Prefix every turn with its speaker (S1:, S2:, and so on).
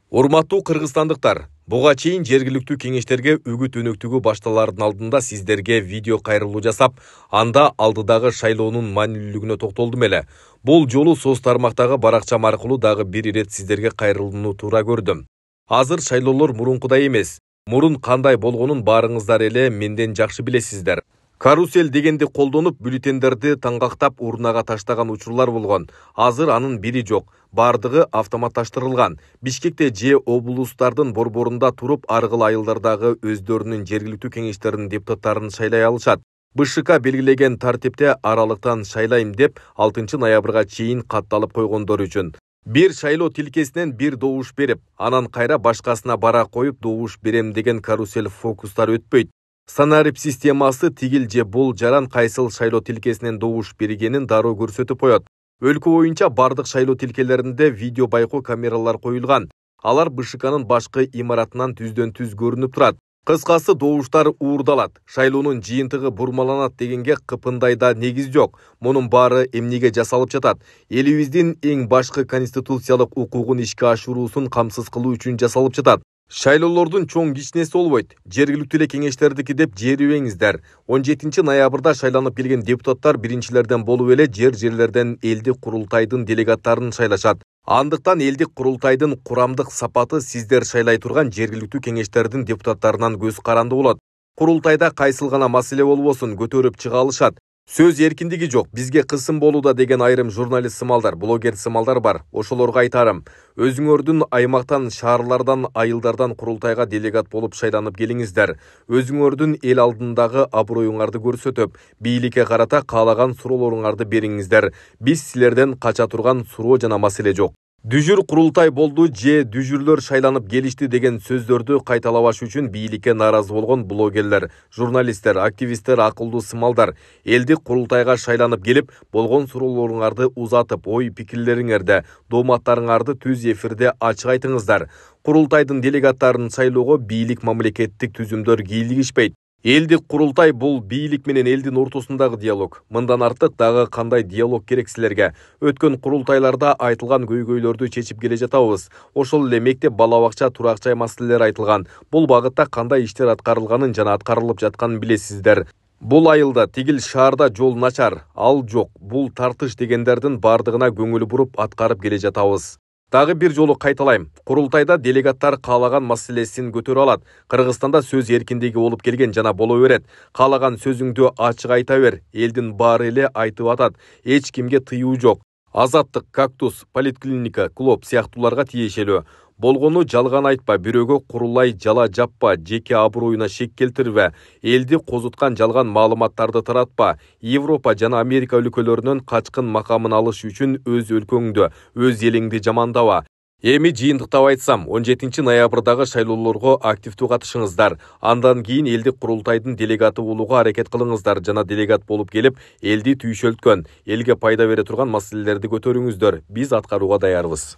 S1: Урматтуу кыргызстандыктар, буга чейин жергиликтүү кеңештерге үгүт өнөктүгү башталаардын алдында сиздерге видео кайрылуу жасап, анда алдыдагы шайлоонун маанилүүлүгүнө токтолдум эле. Бул жолу соц тармактагы баракчам аркылуу дагы бир ирет сиздерге кайрылууну туура көрдүм. Азыр шайлоолор мурункудай эмес. Мурун кандай болгонун баарыңыздар эле менден жакшы билесиздер. Карусель дегенди колдонуп, бюллетендерди таңгактап урнага таштаган учурлар болгон. Азыр анын бири жок. Бардыгы автоматташтырылган. Бишкекте же облустардын борборунда туруп, аргыл айылдардагы өздөрүнүн жергиликтүү кеңештеринин депутаттарын шайлай алышат. БШК белгилеген тартипте аралыктан шайлайм деп 6 ноябрга чейин катталып койгондор үчүн. Бир шайлоо тилкесинен бир добуш берип, анан кайра башкасына бара коюп добуш берем деген карусель фокустар өтпөйт. Санарип системасы тигил же бул жаран кайсыл шайлоо тилкесинен добуш бергенин дароо көрсөтүп коет. Өлкө боюнча бардык шайлоо тилкелеринде видео байкоо камералар коюлган. Алар БШКнын башкы имаратынан түздөн түз көрүнүп турат. Кыскасы добуштар уурдалат, шайлоонун жыйынтыгы бурмаланат дегенге кыпындайда негиз жок. Мунун баары эмнеге жасалып жатат? Элибиздин эң башкы конституциялык укугун ишке ашыруусун камсыз кылуу үчүн жасалып жатат. Шайлоолордун чоң кичинеси болбойт. Жергиликтүү эле кеңештердики деп жерибеңиздер. 17 ноябрда шайланып келген депутаттар биринчилерден болуп эле жерлерден элдик курултайдын делегаттарын шайлашат. Андыктан элдик курултайдын курамдык сапаты сиздер шайлай турган жергиликтүү кеңештердин депутаттарынан көз каранды болот. Курултайда кайсыл гана маселе болбосун көтөрүп чыга алышат. Сөз эркиндиги жок, бизге кысым болууда деген айрым журналист сымалдар, блогер сымалдар бар. Ошолорго айтарым, өзүңөрдүн аймактан, шаарлардан, айылдардан курултайга делегат болуп шайланып келиңиздер. Өзүңөрдүн эл алдындагы аброюңарды көрсөтүп, бийликке карата каалаган суроолоруңарды бериңиздер. Биз силерден кача турган суроо жана маселе жок. Дүжүр курултай болду же дүжүрлөр шайланып келишти деген сөздөрдү кайталабаш үчүн бийликке нааразы болгон блогерлер, журналисттер, активисттер, акылдуу сымалдар элдик курултайга шайланып келип, болгон суроолоруңарды узатып, ой пикирлериңерди, дооматтарыңарды түз эфирде ачык айтыңыздар. Курултайдын делегаттарын шайлоого бийлик мамлекеттик түзүмдөр кийлигишпейт. Элдик курултай бул бийлик менен элдин ортосундагы диалог. Мындан артык дагы кандай диалог керек силерге? Өткөн курултайларда айтылган көйгөйлөрдү чечип келе жатабыз. Ошол эле мектеп, бала бакча, турак жай маселелери айтылган. Бул багытта кандай иштер аткарылганын жана аткарылып жатканын билесиздер. Бул айылда, тигил шаарда жол начар, ал жок, бул тартыш дегендердин бардыгына көңүл буруп аткарып келе жатабыз. Дагы бир жолу кайталайм. Курултайда делегаттар каалаган маселесин көтөрө алат. Кыргызстанда сөз эркиндиги болуп келген жана боло берет. Каалаган сөзүңдү ачык айта бер. Элдин баары эле айтып атат. Эч кимге тыюу жок. Азаттык, Кактус, Поликлиника, Клуб сыяктууларга тиешелүү. Болгону жалган айтпа, бирөөгө курулай жала жаппа, жеке аброюна шек келтирбе, элди козуткан жалган маалыматтарды таратпа. Европа жана Америка өлкөлөрүнөн качкын макамын алыш үчүн өз өлкөңдү, өз элиңди жамандаба. Эми жыйынтыктап айтсам, 17 ноябрдагы шайлоолорго активдүү катышыңыздар. Андан кийин элдик курултайдын делегаты болууга аракет кылыңыздар жана делегат болуп келип, элди түйшөлткөн, элге пайда бере турган маселелерди көтөрүңүздөр. Биз аткарууга даярбыз.